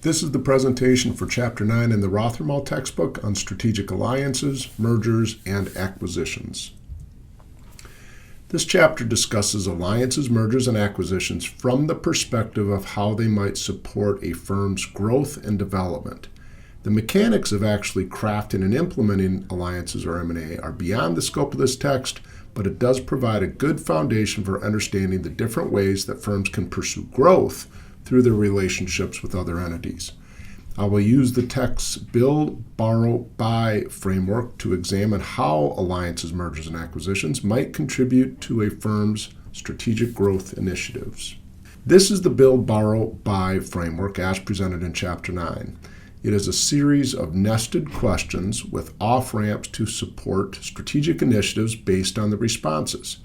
This is the presentation for Chapter 9 in the Rothermel textbook on strategic alliances, mergers, and acquisitions. This chapter discusses alliances, mergers, and acquisitions from the perspective of how they might support a firm's growth and development. The mechanics of actually crafting and implementing alliances or M&A are beyond the scope of this text, but it does provide a good foundation for understanding the different ways that firms can pursue growth through their relationships with other entities. I will use the text's build, borrow, buy framework to examine how alliances, mergers, and acquisitions might contribute to a firm's strategic growth initiatives. This is the build, borrow, buy framework as presented in Chapter 9. It is a series of nested questions with off-ramps to support strategic initiatives based on the responses.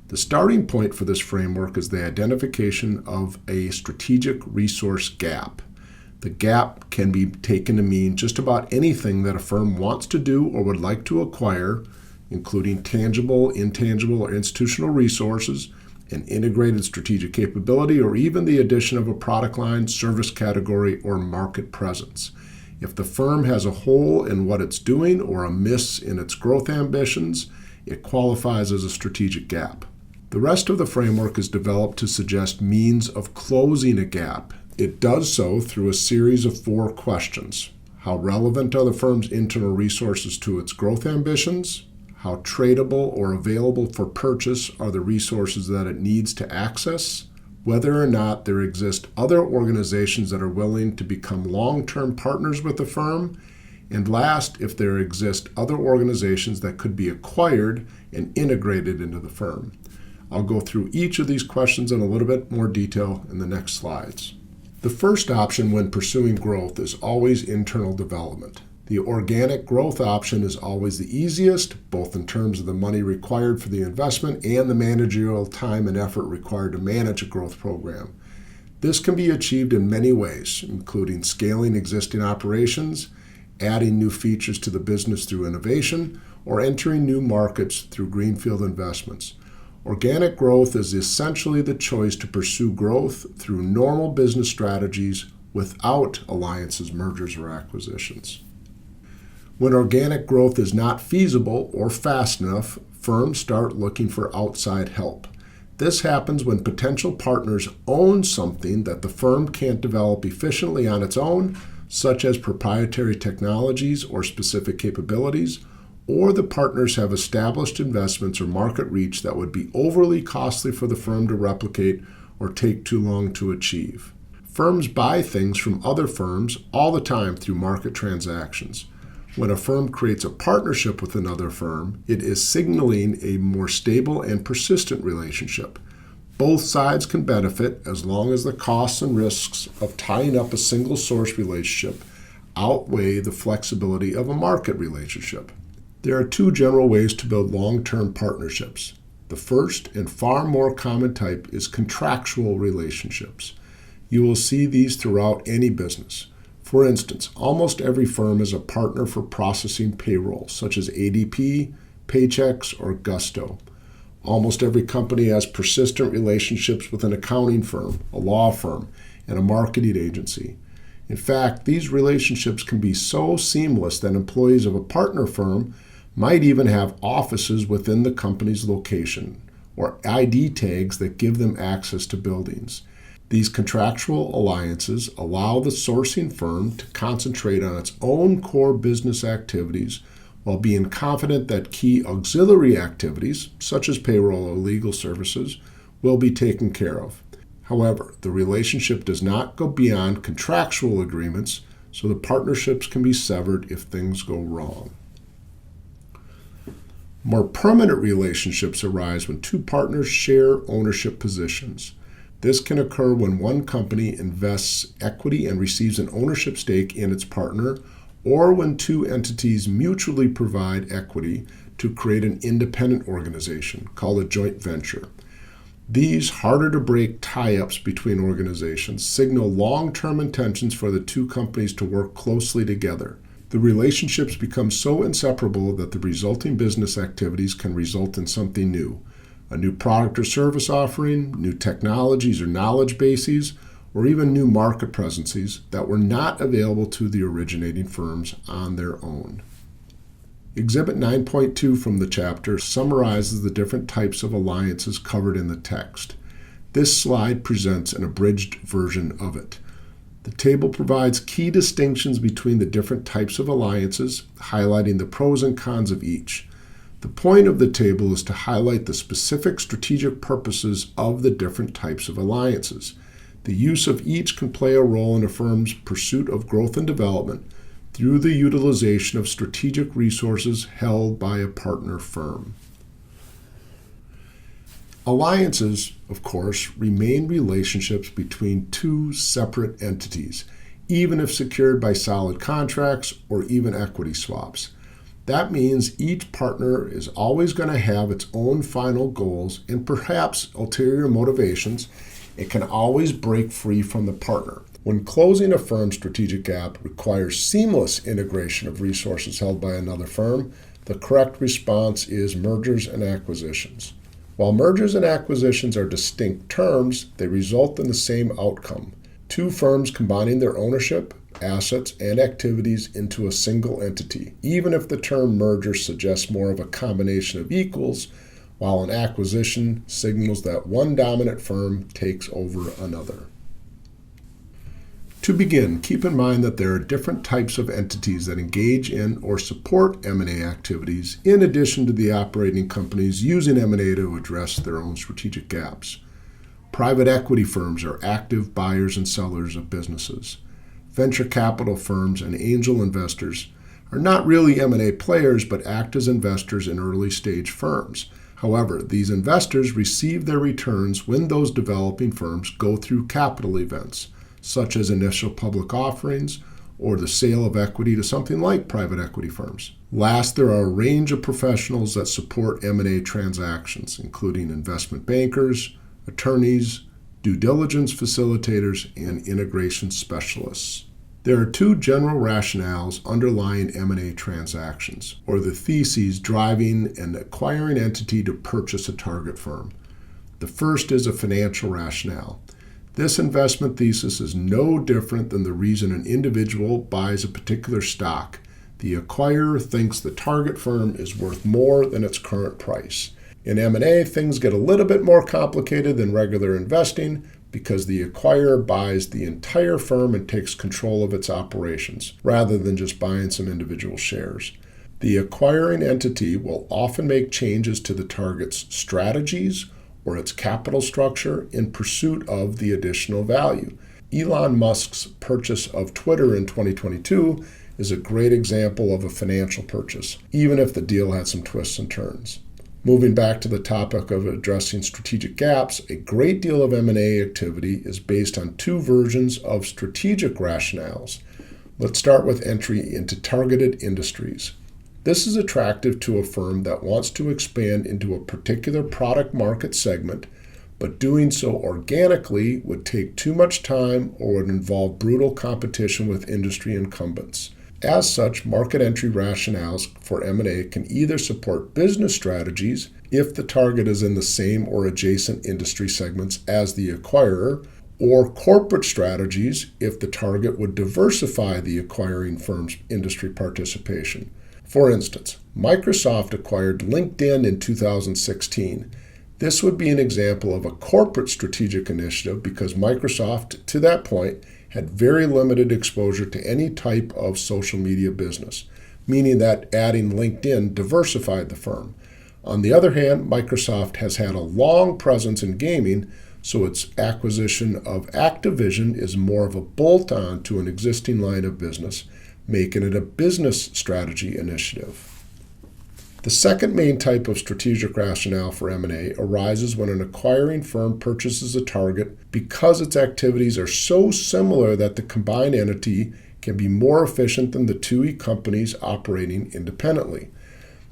The starting point for this framework is the identification of a strategic resource gap. The gap can be taken to mean just about anything that a firm wants to do or would like to acquire, including tangible, intangible, or institutional resources, an integrated strategic capability, or even the addition of a product line, service category, or market presence. If the firm has a hole in what it's doing or a miss in its growth ambitions, it qualifies as a strategic gap. The rest of the framework is developed to suggest means of closing a gap. It does so through a series of 4 questions. How relevant are the firm's internal resources to its growth ambitions? How tradable or available for purchase are the resources that it needs to access? Whether or not there exist other organizations that are willing to become long-term partners with the firm? And last, if there exist other organizations that could be acquired and integrated into the firm. I'll go through each of these questions in a little bit more detail in the next slides. The first option when pursuing growth is always internal development. The organic growth option is always the easiest, both in terms of the money required for the investment and the managerial time and effort required to manage a growth program. This can be achieved in many ways, including scaling existing operations, adding new features to the business through innovation, or entering new markets through greenfield investments. Organic growth is essentially the choice to pursue growth through normal business strategies without alliances, mergers, or acquisitions. When organic growth is not feasible or fast enough, firms start looking for outside help. This happens when potential partners own something that the firm can't develop efficiently on its own, such as proprietary technologies or specific capabilities, or the partners have established investments or market reach that would be overly costly for the firm to replicate or take too long to achieve. Firms buy things from other firms all the time through market transactions. When a firm creates a partnership with another firm, it is signaling a more stable and persistent relationship. Both sides can benefit as long as the costs and risks of tying up a single source relationship outweigh the flexibility of a market relationship. There are 2 general ways to build long-term partnerships. The first and far more common type is contractual relationships. You will see these throughout any business. For instance, almost every firm is a partner for processing payroll, such as ADP, Paychex, or Gusto. Almost every company has persistent relationships with an accounting firm, a law firm, and a marketing agency. In fact, these relationships can be so seamless that employees of a partner firm might even have offices within the company's location, or ID tags that give them access to buildings. These contractual alliances allow the sourcing firm to concentrate on its own core business activities while being confident that key auxiliary activities, such as payroll or legal services, will be taken care of. However, the relationship does not go beyond contractual agreements, so the partnerships can be severed if things go wrong. More permanent relationships arise when 2 partners share ownership positions. This can occur when one company invests equity and receives an ownership stake in its partner, or when 2 entities mutually provide equity to create an independent organization called a joint venture. These harder-to-break tie-ups between organizations signal long-term intentions for the 2 companies to work closely together. The relationships become so inseparable that the resulting business activities can result in something new, a new product or service offering, new technologies or knowledge bases, or even new market presences that were not available to the originating firms on their own. Exhibit 9.2 from the chapter summarizes the different types of alliances covered in the text. This slide presents an abridged version of it. The table provides key distinctions between the different types of alliances, highlighting the pros and cons of each. The point of the table is to highlight the specific strategic purposes of the different types of alliances. The use of each can play a role in a firm's pursuit of growth and development through the utilization of strategic resources held by a partner firm. Alliances, of course, remain relationships between two separate entities, even if secured by solid contracts or even equity swaps. That means each partner is always going to have its own final goals and perhaps ulterior motivations. It can always break free from the partner. When closing a firm's strategic gap requires seamless integration of resources held by another firm, the correct response is mergers and acquisitions. While mergers and acquisitions are distinct terms, they result in the same outcome: two firms combining their ownership, assets, and activities into a single entity, even if the term merger suggests more of a combination of equals, while an acquisition signals that one dominant firm takes over another. To begin, keep in mind that there are different types of entities that engage in or support M&A activities, in addition to the operating companies using M&A to address their own strategic gaps. Private equity firms are active buyers and sellers of businesses. Venture capital firms and angel investors are not really M&A players, but act as investors in early-stage firms. However, these investors receive their returns when those developing firms go through capital events, such as initial public offerings or the sale of equity to something like private equity firms. Last, there are a range of professionals that support M&A transactions, including investment bankers, attorneys, due diligence facilitators, and integration specialists. There are two general rationales underlying M&A transactions, or the theses driving an acquiring entity to purchase a target firm. The first is a financial rationale. This investment thesis is no different than the reason an individual buys a particular stock. The acquirer thinks the target firm is worth more than its current price. In M&A, things get a little bit more complicated than regular investing because the acquirer buys the entire firm and takes control of its operations, rather than just buying some individual shares. The acquiring entity will often make changes to the target's strategies or its capital structure in pursuit of the additional value. Elon Musk's purchase of Twitter in 2022 is a great example of a financial purchase, even if the deal had some twists and turns. Moving back to the topic of addressing strategic gaps, a great deal of M&A activity is based on two versions of strategic rationales. Let's start with entry into targeted industries. This is attractive to a firm that wants to expand into a particular product market segment, but doing so organically would take too much time or would involve brutal competition with industry incumbents. As such, market entry rationales for M&A can either support business strategies if the target is in the same or adjacent industry segments as the acquirer, or corporate strategies if the target would diversify the acquiring firm's industry participation. For instance, Microsoft acquired LinkedIn in 2016. This would be an example of a corporate strategic initiative because Microsoft, to that point, had very limited exposure to any type of social media business, meaning that adding LinkedIn diversified the firm. On the other hand, Microsoft has had a long presence in gaming, so its acquisition of Activision is more of a bolt-on to an existing line of business, making it a business strategy initiative. The second main type of strategic rationale for M&A arises when an acquiring firm purchases a target because its activities are so similar that the combined entity can be more efficient than the two companies operating independently.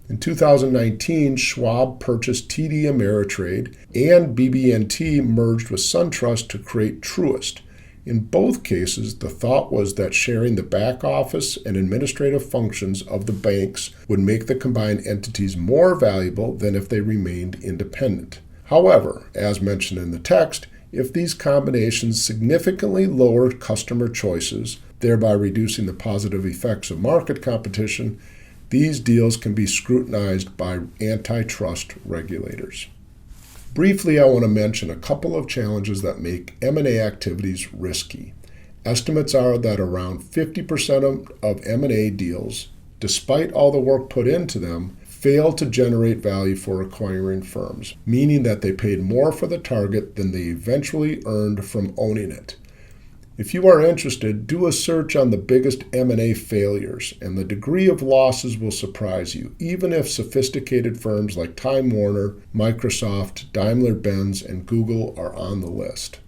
In 2019, Schwab purchased TD Ameritrade, and BB&T merged with SunTrust to create Truist. In both cases, the thought was that sharing the back office and administrative functions of the banks would make the combined entities more valuable than if they remained independent. However, as mentioned in the text, if these combinations significantly lower customer choices, thereby reducing the positive effects of market competition, these deals can be scrutinized by antitrust regulators. Briefly, I want to mention a couple of challenges that make M&A activities risky. Estimates are that around 50% of M&A deals, despite all the work put into them, fail to generate value for acquiring firms, meaning that they paid more for the target than they eventually earned from owning it. If you are interested, do a search on the biggest M&A failures, and the degree of losses will surprise you, even if sophisticated firms like Time Warner, Microsoft, Daimler-Benz, and Google are on the list.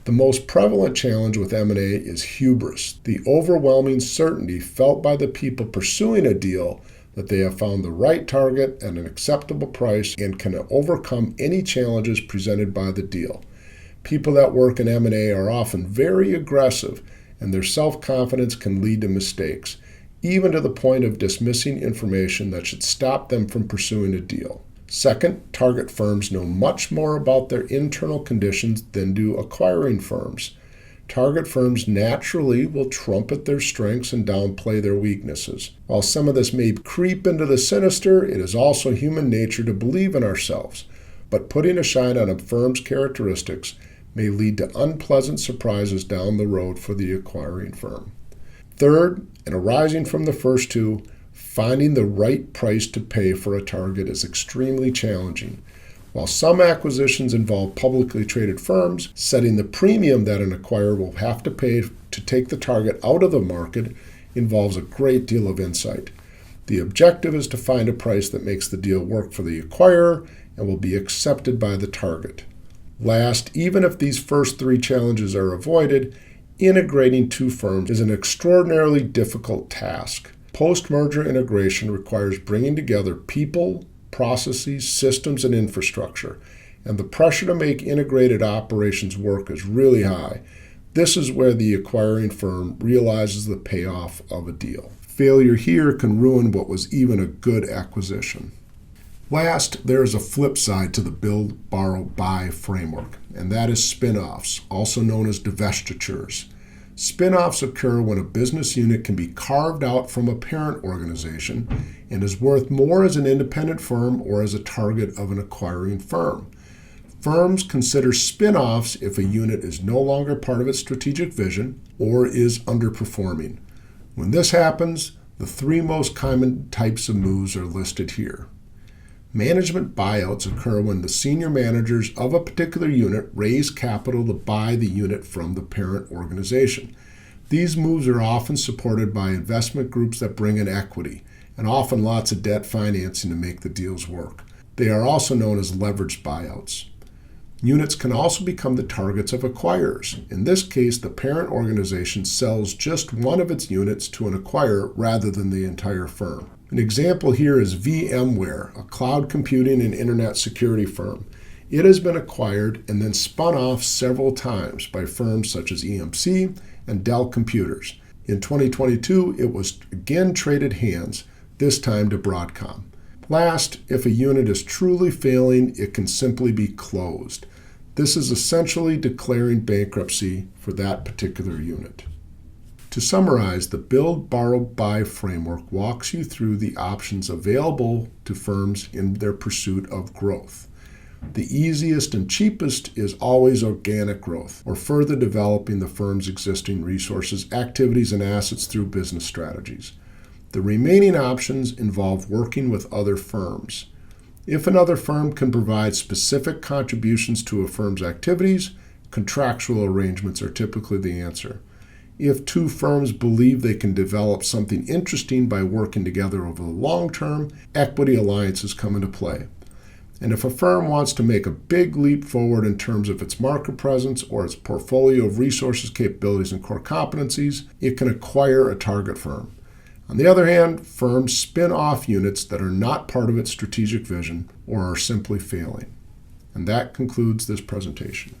The most prevalent challenge with M&A is hubris, the overwhelming certainty felt by the people pursuing a deal that they have found the right target at an acceptable price and can overcome any challenges presented by the deal. People that work in M&A are often very aggressive, and their self-confidence can lead to mistakes, even to the point of dismissing information that should stop them from pursuing a deal. Second, target firms know much more about their internal conditions than do acquiring firms. Target firms naturally will trumpet their strengths and downplay their weaknesses. While some of this may creep into the sinister, it is also human nature to believe in ourselves. But putting a shine on a firm's characteristics may lead to unpleasant surprises down the road for the acquiring firm. Third, and arising from the first two, finding the right price to pay for a target is extremely challenging. While some acquisitions involve publicly traded firms, setting the premium that an acquirer will have to pay to take the target out of the market involves a great deal of insight. The objective is to find a price that makes the deal work for the acquirer and will be accepted by the target. Last, even if these first three challenges are avoided, integrating two firms is an extraordinarily difficult task. Post-merger integration requires bringing together people, processes, systems, and infrastructure, and the pressure to make integrated operations work is really high. This is where the acquiring firm realizes the payoff of a deal. Failure here can ruin what was even a good acquisition. Last, there is a flip side to the build, borrow, buy framework, and that is spin-offs, also known as divestitures. Spin-offs occur when a business unit can be carved out from a parent organization and is worth more as an independent firm or as a target of an acquiring firm. Firms consider spin-offs if a unit is no longer part of its strategic vision or is underperforming. When this happens, the three most common types of moves are listed here. Management buyouts occur when the senior managers of a particular unit raise capital to buy the unit from the parent organization. These moves are often supported by investment groups that bring in equity, and often lots of debt financing to make the deals work. They are also known as leveraged buyouts. Units can also become the targets of acquirers. In this case, the parent organization sells just one of its units to an acquirer rather than the entire firm. An example here is VMware, a cloud computing and internet security firm. It has been acquired and then spun off several times by firms such as EMC and Dell Computers. In 2022, it was again traded hands, this time to Broadcom. Last, if a unit is truly failing, it can simply be closed. This is essentially declaring bankruptcy for that particular unit. To summarize, the build, borrow, buy framework walks you through the options available to firms in their pursuit of growth. The easiest and cheapest is always organic growth, or further developing the firm's existing resources, activities, and assets through business strategies. The remaining options involve working with other firms. If another firm can provide specific contributions to a firm's activities, contractual arrangements are typically the answer. If two firms believe they can develop something interesting by working together over the long term, equity alliances come into play. And if a firm wants to make a big leap forward in terms of its market presence or its portfolio of resources, capabilities, and core competencies, it can acquire a target firm. On the other hand, firms spin off units that are not part of its strategic vision or are simply failing. And that concludes this presentation.